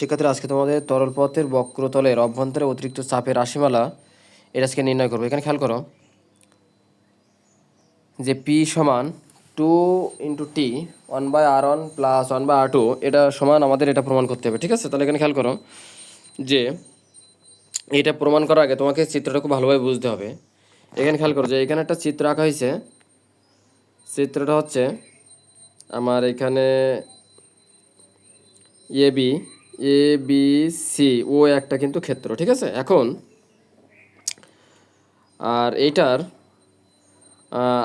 শিক্ষার্থীরা, আজকে তোমাদের তরল পথের বক্রতলের অভ্যন্তরে অতিরিক্ত চাপের রাশিমালা এটা আজকে নির্ণয় করবো। এখানে খেয়াল করো যে পি সমান 2 × T 1/r1 + 1/r2 এটা সমান আমাদের এটা প্রমাণ করতে হবে। ঠিক আছে, তাহলে এখানে খেয়াল করো যে এটা প্রমাণ করার আগে তোমাকে চিত্রটা খুব ভালোভাবে বুঝতে হবে। এখানে খেয়াল করো যে এখানে একটা চিত্র আঁকা হয়েছে। চিত্রটা হচ্ছে আমার এখানে এ বি ও একটা কিন্তু ক্ষেত্র। ঠিক আছে, এখন আর এইটার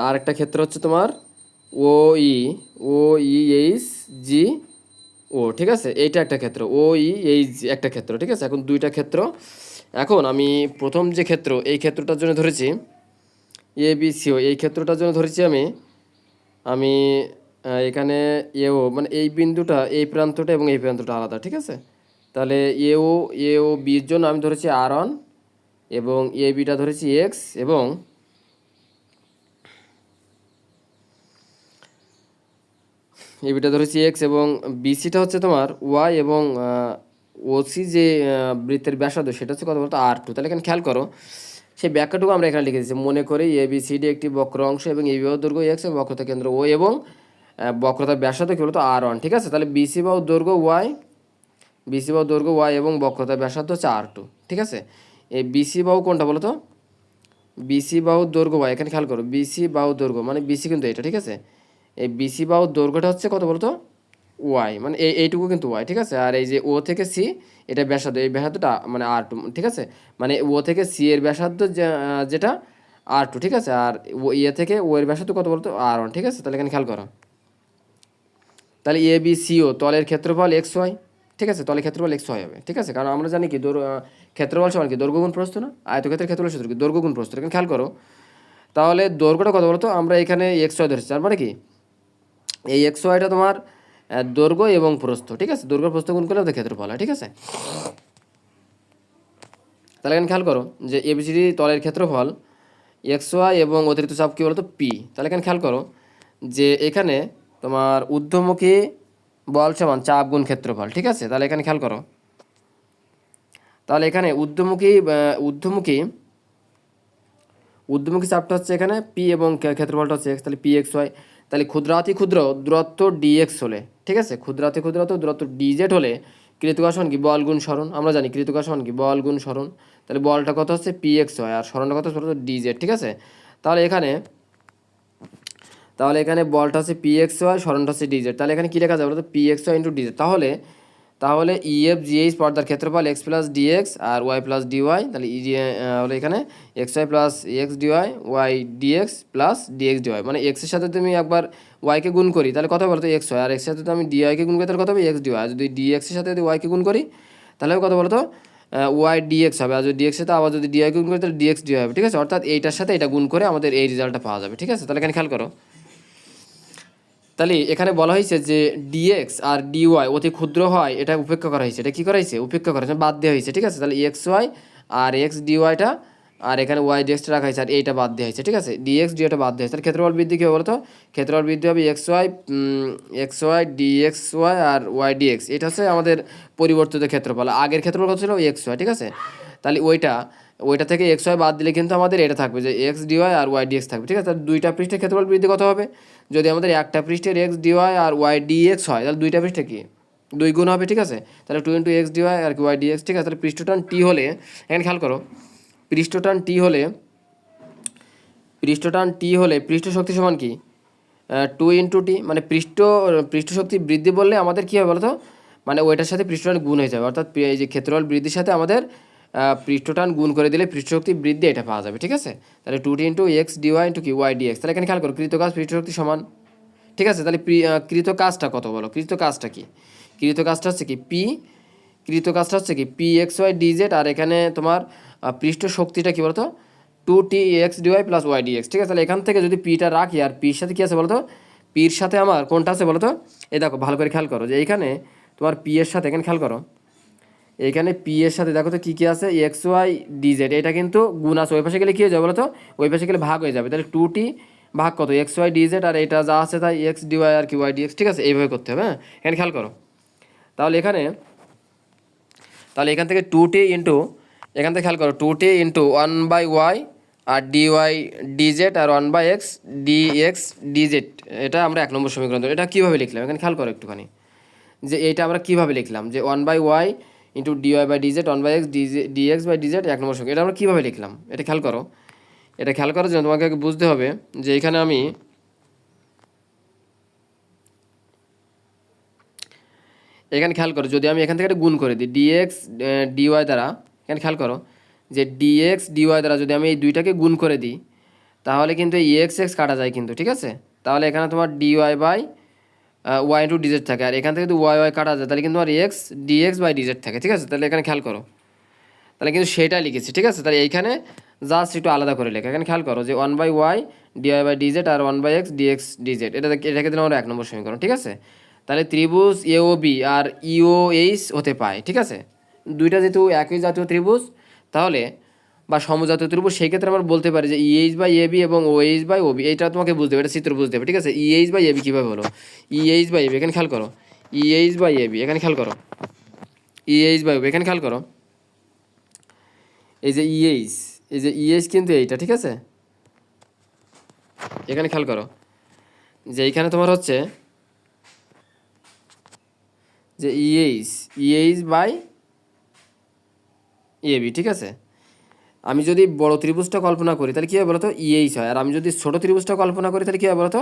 আরেকটা ক্ষেত্র হচ্ছে তোমার ও ই এইচ জি ও। ঠিক আছে, এইটা একটা ক্ষেত্র, ও ই এইচ জি একটা ক্ষেত্র। ঠিক আছে, এখন দুইটা ক্ষেত্র। এখন আমি প্রথম যে ক্ষেত্র এই ক্ষেত্রটার জন্য ধরেছি এ বি সি ও, এই ক্ষেত্রটার জন্য ধরেছি আমি আমি এখানে এও মানে এই বিন্দুটা, এই প্রান্তটা এবং এই প্রান্তটা আলাদা। ঠিক আছে, তাহলে এও বির জন্য আমি ধরেছি r1 এবং এ বিটা ধরেছি এক্স এবং এ বিটা ধরেছি এক্স এবং বিসিটা হচ্ছে তোমার ওয়াই এবং ওসি যে বৃত্তের ব্যাসার্ধ সেটা হচ্ছে কত বলতো r2। তাহলে এখানে খেয়াল করো সেই ব্যাখ্যাটুকু আমরা এখানে লিখে দিচ্ছি। মনে করি এ বি সি ডি একটি বক্র অংশ এবং এই বাহুর দৈর্ঘ্য এক্স এবং বক্রতা কেন্দ্র ও এবং বক্রতার ব্যাসার্ধ কি বলতো r1। ঠিক আছে, তাহলে বিসি বাহুর দৈর্ঘ্য ওয়াই এবং বক্রতার ব্যাসার্ধ হচ্ছে r2। ঠিক আছে, এই বিসি বাহু কোনটা বলো তো? বিসি বাহুর দৈর্ঘ্য ওয়াই। এখানে খেয়াল করো বিসি বাহুর দৈর্ঘ্য মানে বিসি কিন্তু এটা। ঠিক আছে, এই বিসি বাহুর দৈর্ঘ্যটা হচ্ছে কত বলতো ওয়াই, মানে এইটুকু কিন্তু ওয়াই। ঠিক আছে, আর এই যে ও থেকে সি এটা ব্যাসার্ধ, এই ব্যাসার্ধটা মানে r2। ঠিক আছে, মানে ও থেকে সি এর ব্যাসার্ধ যেটা r2। ঠিক আছে, আর ইয়ে থেকে ও এর ব্যাসার্ধ কত বলতো r1। ঠিক আছে, তাহলে এখানে খেয়াল করো তাহলে এ বি সি ও তলের ক্ষেত্রফল এক্স ওয়াই। ঠিক আছে, তলের ক্ষেত্রফল এক্স ওয়াই হবে। ঠিক আছে, কারণ আমরা জানি কি ক্ষেত্রফল সমান কি দৈর্ঘ্য গুণ প্রস্থ না, আয়তক্ষেত্রের ক্ষেত্রফল সূত্র কি দৈর্ঘ্য গুণ প্রস্থ। এখানে খেয়াল করো তাহলে দৈর্ঘ্যটা কত বলতো, আমরা এখানে এক্স ওয়াই ধরেছি, তার মানে কি এই এক্স ওয়াইটা তোমার দৈর্ঘ্য এবং প্রস্থ। ঠিক আছে, দৈর্ঘ্য প্রস্থ গুণ করলে ওদের ক্ষেত্রফল হয়। ঠিক আছে, তাহলে এখানে খেয়াল করো যে এবিসিডি তলের ক্ষেত্রফল এক্স ওয়াই এবং অতিরিক্ত চাপ কী বলতো পি। তাহলে এখানে খেয়াল করো যে এখানে তোমার ঊর্ধ্বমুখী বল সমান চাপ গুণ ক্ষেত্রফল। ঠিক আছে, তাহলে এখানে খেয়াল করো তাহলে এখানে ঊর্ধ্বমুখী চাপটা হচ্ছে এখানে পি এবং ক্ষেত্রফলটা হচ্ছে এক্স। তাহলে পি এক্স ওয়াই। তাহলে ক্ষুদ্রাতি ক্ষুদ্র দূরত্ব ডিএক্স হলে, ঠিক আছে, ক্ষুদ্রাতি ক্ষুদ্রত্ব দূরত্ব ডিজেড হলে কৃতকার সমান কি বল গুণ সরণ। আমরা জানি কৃতকার সমান কি বল গুণ সরণ। তাহলে বলটা কত হচ্ছে পি এক্স ওয়াই আর সরণটা কত হচ্ছে ডিজেড। ঠিক আছে, তাহলে এখানে বলটা হচ্ছে পি এক্স ওয়াই, সরণটা হচ্ছে ডিজেড। তাহলে এখানে কী লেখা যাবে বলতো P X Y into DZ. তাহলে ইএফ জিএইচ পর্দার ক্ষেত্রফল এক্স প্লাস ডিএক্স আর ওয়াই প্লাস ডিওয়াই। তাহলে হলো এখানে X Y plus X DY Y DX plus DX DY, মানে এক্সের সাথে তুমি একবার ওয়াইকে গুণ করি তাহলে কত বলতো এক্স ওয়াই, আর এক্সের সাথে আমি ডিওয়াইকে গুণ করি তাহলে কত হবে এক্স ডিওয়াই। যদি ডিএক্সের সাথে যদি ওয়াইকে গুণ করি তাহলে কত বলতো ওয়াই ডিএক্স হবে, আর যদি ডিএক্সের সাথে আবার যদি ডিওয়াইকে গুণ করি তাহলে ডিএক্স ডিওয়াই হবে। ঠিক আছে, অর্থাৎ এইটার সাথে এটা গুণ করে আমাদের এই রেজাল্টটা পাওয়া যাবে। ঠিক আছে, তাহলে এখানে খেয়াল করো তাহলে এখানে বলা হয়েছে যে ডিএক্স আর ডিওয়াই অতি ক্ষুদ্র হয়, এটা উপেক্ষা করা হয়েছে। এটা কী করা হয়েছে? উপেক্ষা করা হয়েছে, বাদ দেওয়া হয়েছে। ঠিক আছে, তাহলে এক্স ওয়াই আর এক্স ডিওয়াইটা আর এখানে ওয়াই ডিএক্সটা রাখা হয়েছে আর এইটা বাদ দেওয়া হয়েছে। ঠিক আছে, ডিএক্স ডিওয়াইটা বাদ দেওয়া হয়েছে। তাহলে ক্ষেত্রফল বৃদ্ধি কী হবে বলতো? ক্ষেত্রফল বৃদ্ধি হবে এক্স ওয়াই ডিএক্স ওয়াই আর ওয়াই ডিএক্স। এটা হচ্ছে আমাদের পরিবর্তিত ক্ষেত্রফল। আগের ক্ষেত্রফল কত ছিল? X Y. ঠিক আছে, তাহলে ওইটা থেকে এক্স ওয়াই বাদ দিলে কিন্তু আমাদের এটা থাকবে যে এক্স ডিওয়াই আর ওয়াই ডিএক্স থাকবে। ঠিক আছে, তাহলে দুইটা পৃষ্ঠের ক্ষেত্রফল বৃদ্ধি কত হবে? যদি আমাদের একটা পৃষ্ঠের এক্স ডিওয়াই আর ওয়াই ডিএক্স হয় তাহলে দুইটা পৃষ্ঠে কি দুই গুণ হবে। ঠিক আছে, তাহলে 2 × এক্স ডিওয়াই আর ওয়াই ডিএক্স। ঠিক আছে, তাহলে পৃষ্ঠটান টি হলে এখানে খেয়াল করো পৃষ্ঠটান টি হলে পৃষ্ঠ শক্তি সমান কি 2 × টি, মানে পৃষ্ঠ শক্তি বৃদ্ধি বললে আমাদের কী হবে বলো তো, মানে ওইটার সাথে পৃষ্ঠটান গুণ হয়ে যাবে। অর্থাৎ এই যে ক্ষেত্রফল বৃদ্ধির সাথে আমাদের পৃষ্ঠটান গুণ করে দিলে পৃষ্ঠশক্তি বৃদ্ধি এটা পাওয়া যাবে। ঠিক আছে, তাহলে 2 × এক্স ডিওয়াই ইন্টু কি ওয়াই ডিএক্স। তাহলে এখানে খেয়াল করো কৃতকাজ পৃষ্ঠশক্তি সমান। ঠিক আছে, তাহলে কৃত কাজটা কত বলো? কৃত কাজটা কি? কৃত কাজটা হচ্ছে কি পি এক্স ওয়াই ডিজেড, আর এখানে তোমার পৃষ্ঠ শক্তিটা কি বলতো 2 × X DY plus Y DX. ঠিক আছে, তাহলে এখান থেকে যদি পিটা রাখি আর পির সাথে কী আছে বলতো, পির সাথে আমার কোনটা আছে বলতো, এই দেখো ভালো করে খেয়াল করো যে এইখানে তোমার পি এর সাথে এখানে খেয়াল করো এইখানে পি এর সাথে দেখো তো কী কী আছে এক্স ওয়াই ডিজেড, এটা কিন্তু গুণ আছে। ওই পাশে গেলে কী হয়ে যাবে বলো তো? ওই পাশে গেলে ভাগ হয়ে যাবে। তাহলে 2 ভাগ কত এক্স ওয়াই ডিজেড আর এটা যা আছে তাই এক্স ডিওয়াই আর কি ওয়াই ডিএক্স। ঠিক আছে, এইভাবে করতে হবে। হ্যাঁ, এখানে খেয়াল করো তাহলে এখানে তাহলে এখান থেকে 2t ইন্টু, এখান থেকে খেয়াল করো 2t ইন্টু 1/y আর dy dz আর 1/x dx dz, এটা আমরা 1 নম্বর সমীকরণ ধরো। এটা কীভাবে লিখলাম এখানে খেয়াল করো একটুখানি, যে এইটা আমরা কীভাবে লিখলাম, যে 1/y into dy/dz 1/x dx/dz 1 নম্বর সমীকরণ, এটা আমরা কীভাবে লিখলাম এটা খেয়াল করো। এটা খেয়াল করার জন্য তোমাকে বুঝতে হবে যে এখানে আমি এখানে খেয়াল করো, যদি আমি এখান থেকে একটা গুণ করে দিই dx dy দ্বারা, এখানে খেয়াল করো যে dx dy দ্বারা যদি আমি এই দুইটাকে গুণ করে দিই তাহলে কিন্তু এই x x কাটা যায় কিন্তু, ঠিক আছে। তাহলে এখানে তোমার dy by y into dz থাকে, আর এখান থেকে যদি y y কাটা যায় তাহলে কিন্তু তোমার x dx বাই dz থাকে, ঠিক আছে। তাহলে এখানে খেয়াল করো, তাহলে কিন্তু সেটা লিখেছি, ঠিক আছে। তাহলে এইখানে জাস্ট একটু আলাদা করে লেখা, এখানে খেয়াল করো যে 1/y dy/dz আর 1/x dx dz, এটাকে দিলাম আমরা 1 নম্বর সমীকরণ, ঠিক আছে। তাহলে ত্রিভুজ AOB আর EOH হতে পায়, ঠিক আছে। দুইটা যেহেতু একই জাতীয় ত্রিভুজ তাহলে বা সমজাতীয় ত্রিভুজ, সেই ক্ষেত্রে আমরা বলতে পারি যে EH/AB এবং OH/OB, এইটা তোমাকে বুঝতে হবে, এটা চিত্র বুঝতে হবে, ঠিক আছে। EH/AB কীভাবে হলো, EH/AB এখানে খেয়াল করো, EH/AB এখানে খেয়াল করো, EH/AB এখানে খেয়াল করো, এই যে EH, এই যে EH কিন্তু এইটা, ঠিক আছে। এখানে খেয়াল করো যে এইখানে তোমার হচ্ছে যে EH/AB, ঠিক আছে। আমি যদি বড় ত্রিভুজটা কল্পনা করি তাহলে কী হবে বলো তো, EH হয়, আর আমি যদি ছোট ত্রিভুজটা কল্পনা করি তাহলে কী হবে বলো তো,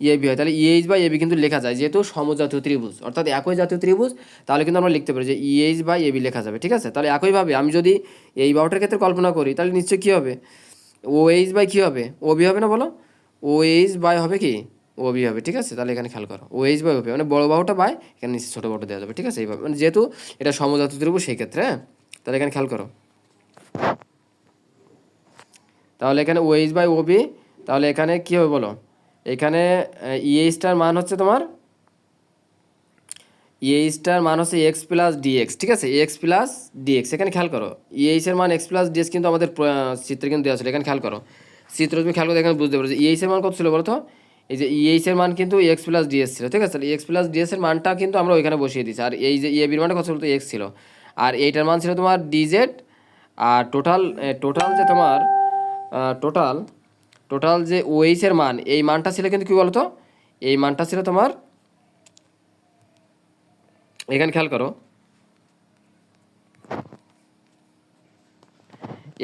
EAB হয়। তাহলে EH/AB কিন্তু লেখা যায়, যেহেতু সমজাতীয় ত্রিভুজ অর্থাৎ একই জাতীয় ত্রিভুজ, তাহলে কিন্তু আমরা লিখতে পারি যে EH/AB লেখা যাবে, ঠিক আছে। তাহলে একইভাবে আমি যদি এই বাহুটার ক্ষেত্রে কল্পনা করি তাহলে নিশ্চয়ই কী হবে, OH/ কী হবে, OB হবে না বলো, OH/ হবে কি, OB হবে, ঠিক আছে। তাহলে এখানে খেয়াল করো OH/OB মানে বড় বাহুটা বাই এখানে নিশ্চয় ছোটো বাহুটা দেওয়া যাবে, ঠিক আছে। এইভাবে মানে যেহেতু এটা সমজাতীয় ত্রিভুজ সেই ক্ষেত্রে, হ্যাঁ। তাহলে এখানে খেয়াল করো, তাহলে এখানে OH/OB, তাহলে এখানে কী হবে বলো, এখানে EH-টার মান হচ্ছে তোমার, EH-টার মান হচ্ছে x প্লাস dx, ঠিক আছে, x প্লাস dx। এখানে খেয়াল করো EH-এর মান x প্লাস dx কিন্তু আমাদের চিত্রে কিন্তু দেওয়া ছিল, এখানে খেয়াল করো চিত্র তুমি খেয়াল করে এখানে বুঝতে পারো যে EH-এর মান কত ছিল বলো তো, এই যে EH-এর মান কিন্তু x প্লাস dx ছিল, ঠিক আছে। তাহলে x প্লাস dx-এর মানটা কিন্তু আমরা ওইখানে বসিয়ে দিচ্ছি, আর এই যে EAB-র মানটা কত ছিল তো x ছিল, আর এইটার মান ছিল তোমার dz, আর টোটাল যে তোমার টোটাল যে OH-এর মান, এই মানটা ছিল কিন্তু কী বলতো, এই মানটা ছিল তোমার, এখানে খেয়াল করো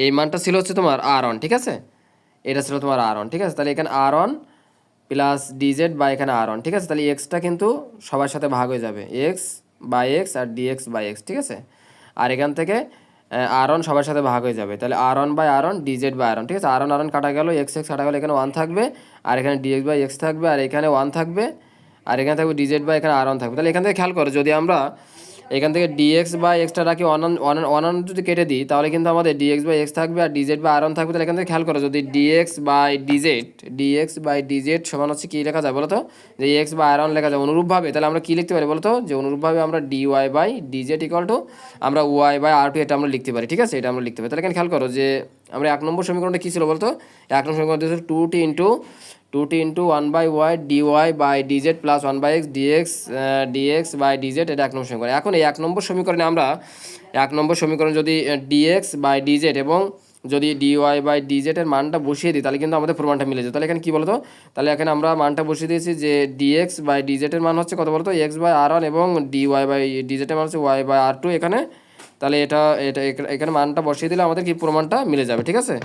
এই মানটা ছিল হচ্ছে তোমার R1, ঠিক আছে। এটা ছিল তোমার R1, ঠিক আছে। তাহলে এখানে R1 প্লাস dz বা এখানে R1, ঠিক আছে। তাহলে এক্সটা কিন্তু সবার সাথে ভাগ হয়ে যাবে, x/x আর dx/x, ঠিক আছে। আর এখান থেকে R1 সবার সাথে ভাগ হয়ে যাবে, তাহলে R1/R1 dz/R1, ঠিক আছে। R1 কাটা গেল, x কাটা গেল, এখানে 1 থাকবে, আর এখানে dx/x থাকবে, আর এখানে 1 থাকবে, আর এখানে থাকবে dz/ এখানে R1 থাকবে। তাহলে এখান থেকে খেয়াল করো যদি আমরা এখান থেকে dx/xটা রাখি ওয়ান যদি কেটে দিই তাহলে কিন্তু আমাদের dx/x থাকবে আর dz/R1 থাকবে। তাহলে এখান থেকে খেয়াল করো যদি dx/dz সমান হচ্ছে কী লেখা যায় বলো তো, যে x/R1 লেখা যায় অনুরূপভাবে, তাহলে আমরা কী লিখতে পারি বলো তো, যে অনুরূপভাবে আমরা dy/dz ইকুয়াল টু আমরা y/R2 এটা আমরা লিখতে পারি, ঠিক আছে। এটা আমরা লিখতে পারি। তাহলে এখানে খেয়াল করো যে আমরা 1 নম্বর সমীকরণটা কী ছিল বলতো, 1 নম্বর সমীকরণ ছিল 2t into 1/y dy/dz plus 1/x dx/dz, এটা 1 নম্বর সমীকরণ। এখন এই 1 নম্বর সমীকরণে আমরা 1 নম্বর সমীকরণ যদি dx/dz এবং যদি dy/dz এর মানটা বসিয়ে দিই তাহলে কিন্তু আমাদের প্রমাণটা মিলে যায়। তাহলে এখানে কী বলতো, তাহলে এখানে আমরা মানটা বসিয়ে দিয়েছি যে dx/dz এর মান হচ্ছে কত বলতো, x/R1 এবং dy/dz এর মান হচ্ছে y/R2 এখানে। তাহলে এটা এখানে মানটা বসিয়ে দিলে আমাদের কি প্রমাণটা মিলে যাবে, ঠিক আছে।